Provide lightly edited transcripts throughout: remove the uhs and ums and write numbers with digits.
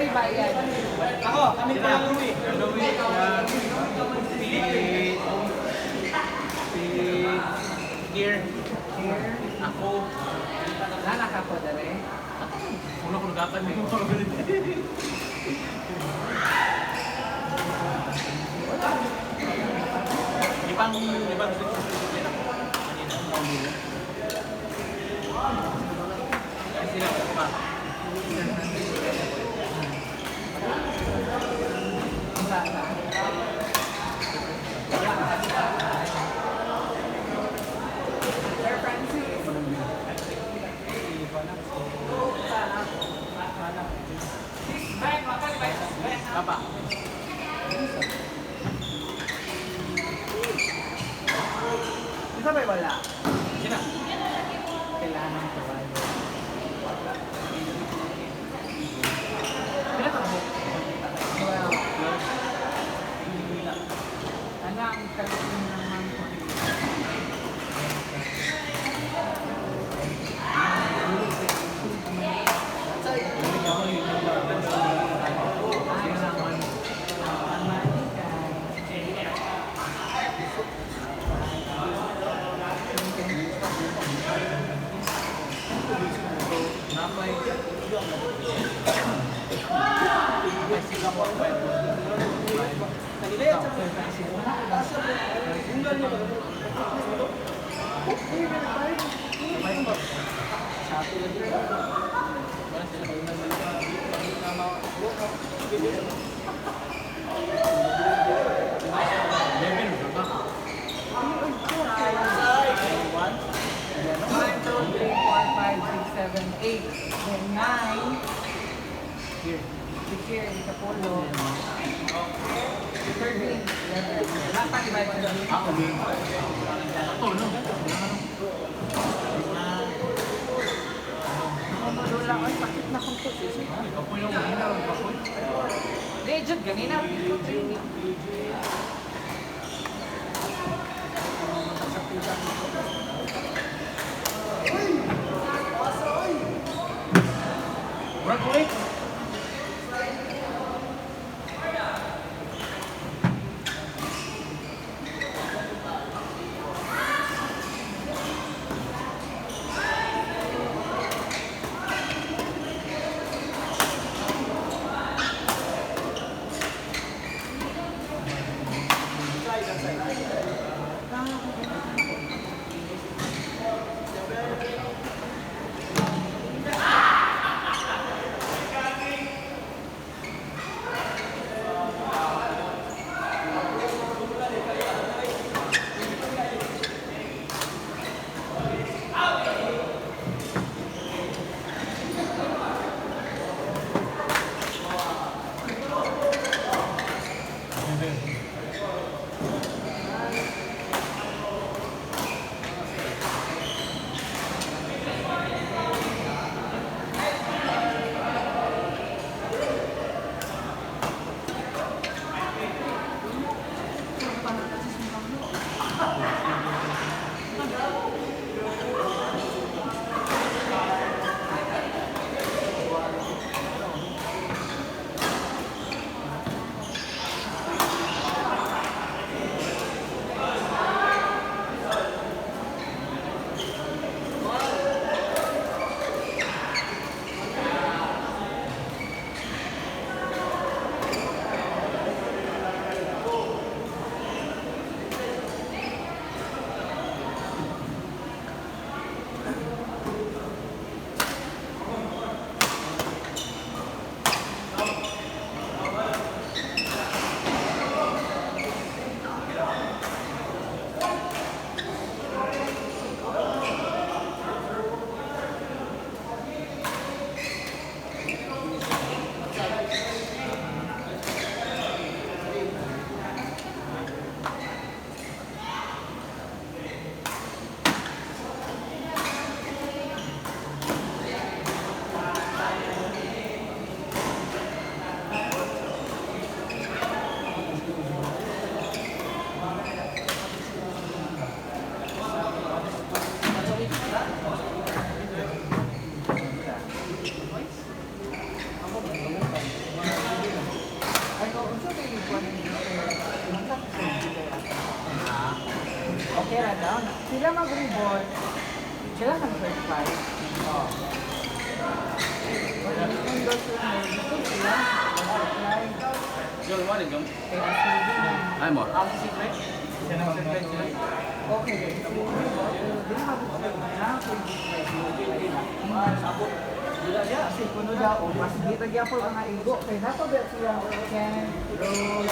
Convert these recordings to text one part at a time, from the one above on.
may bayad? Ako, kami pa lang Louie. Louie, si Kier, ako. Lalaka po na rin. Una ko nagatan eh. Ibang sila pa. Sir Francis. Apa? Isa ba wala? Sina? Kailangan ko ba yun? Well, ano ang kalipin naman ko? Here, sa polo. Third grade. Lahat pa iba iba. Ako din. Ako, no? Wala ko, sakit na kong puso. Ikaw po yung kanina. Legend, ganina. Training. Work ulit. Sila mag-reboard. Sila kan first fight. Oo. Kung doon sila mag-reboard sila, mag-supply. Yung mo rin yung. Kaya SUV na. Ay mo. Ang secret. Siya na mag-secret sila. Okay, guys. So, di na mag-supply na. Sabot. Wala siya. Kasi kuno daw, mas dito niya po mga igo. Kaya nato ba sila can roll.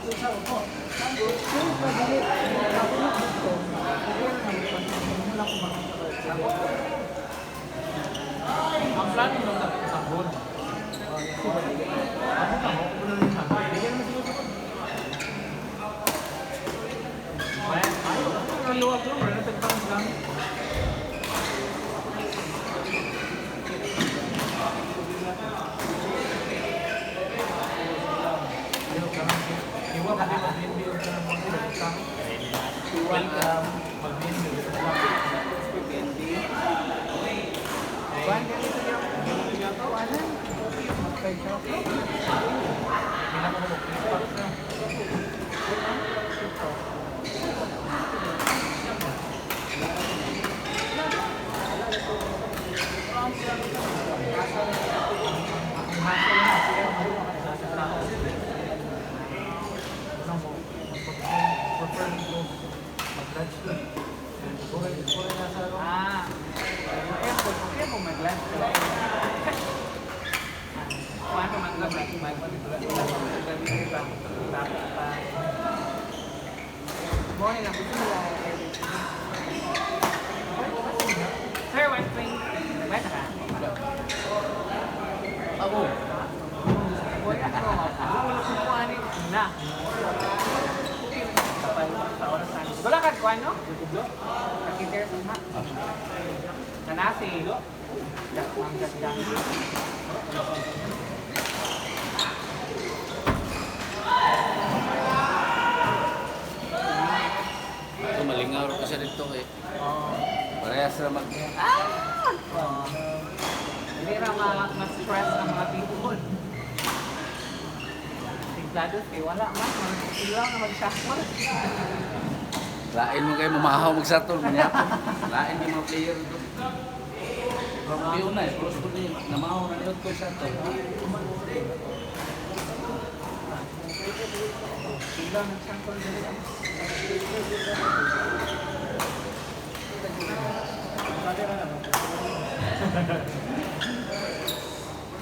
Susaw po. Kung pwede, ako na gusto. Pwede na mag-supply. Wala ko mga sabot. Ang plano nung sabon. Ano ka mo? Puno rin siya. Bigyan mo siguro sabon. Ayaw. Ang luwag lang. Wala na tagpang lang. Iwa ka din mag-video ka ng mga sila. Welcome. Mag-video ka lang. Kuhan ka dito niya. Kuhanan. Mag-special ko. Ah. Kaya po mag-lunch. Kuhan pa mag-lunch. Morning lang. Gusto nila. Sir, white plane. White ka? Ako. Boy, ako. Wala ko kuhan eh. Na. Wala ka kuhan, no? Kakiter po ha. Kanasi. Ang ganda. Ito malingaw rin kasi dito eh. Parehas na mag... Hindi na ma-stress ang mga people. Siglados kay wala man. Sila na mag-shakman. Lain mo kayo mamahaw magsatol. Manyapon. Lain yung mga player ito. Pero na eh. Pero ito niya. Namahaw na ito ko satol. Sila nag-shakman dito.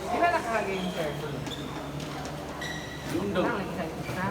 Sila nakaka-game, sir. Yung daw. Lang lagi sa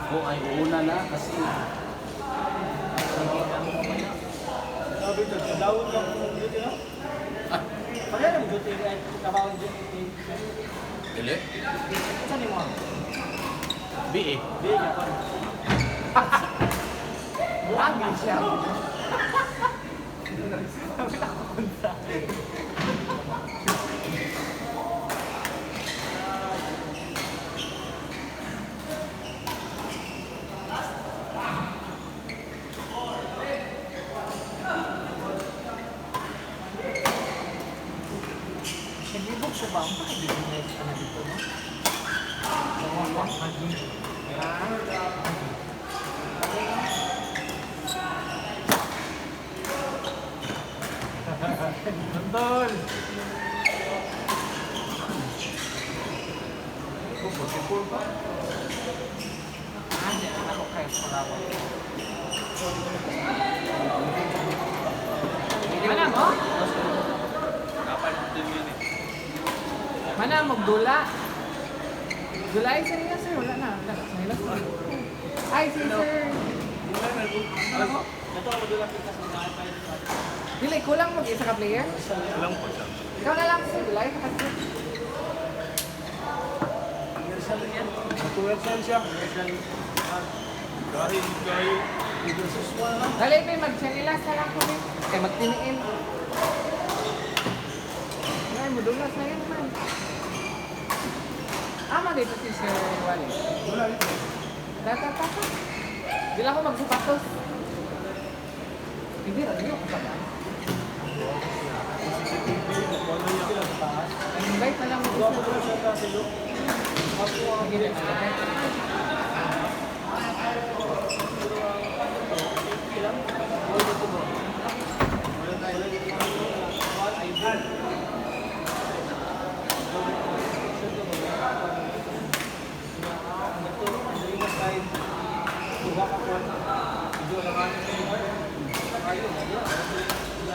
Ako ay uuna na kasi Sabi ito, dawon ka ng duty na? Kaya naman duty ay trabaho ng duty. dili. Saan ni mo? BA. Di, Japan. Buangin siya. Naglibog siya ba? Ang pakibigin na yung ano dito, no? Nandol! Nandiyan na ako kayo sa pagawag. Mana mo? Kapan din yun eh. Mana na, magdula. Dulay sa nila, sir. Wala na. Wala sa nila, sir. Ay, si sir. Ito ako doon kita sa mga iPad. Dili, kulang mo isa ka player? Alam ko siya. Ikaw na lang, sir. Dulay, kapatid. Commercial siya. Dahil kayo, ito sa swala. Dali, may mag-chanilas na lang ko, eh. Kaya magtiniin. Ay, madulas na yan, man. Ama dito si Sir Wally. Wala dito. Data. Di lang ako magsapatos. Hindi, hindi ako sa taas. Wala niya sila sa taas. Invite na lang mo Doon isa. ko siya kasi doon. Ako ang Sige, sige. ilang. Wala dito ba? Wala tayo. iPad. Ayun,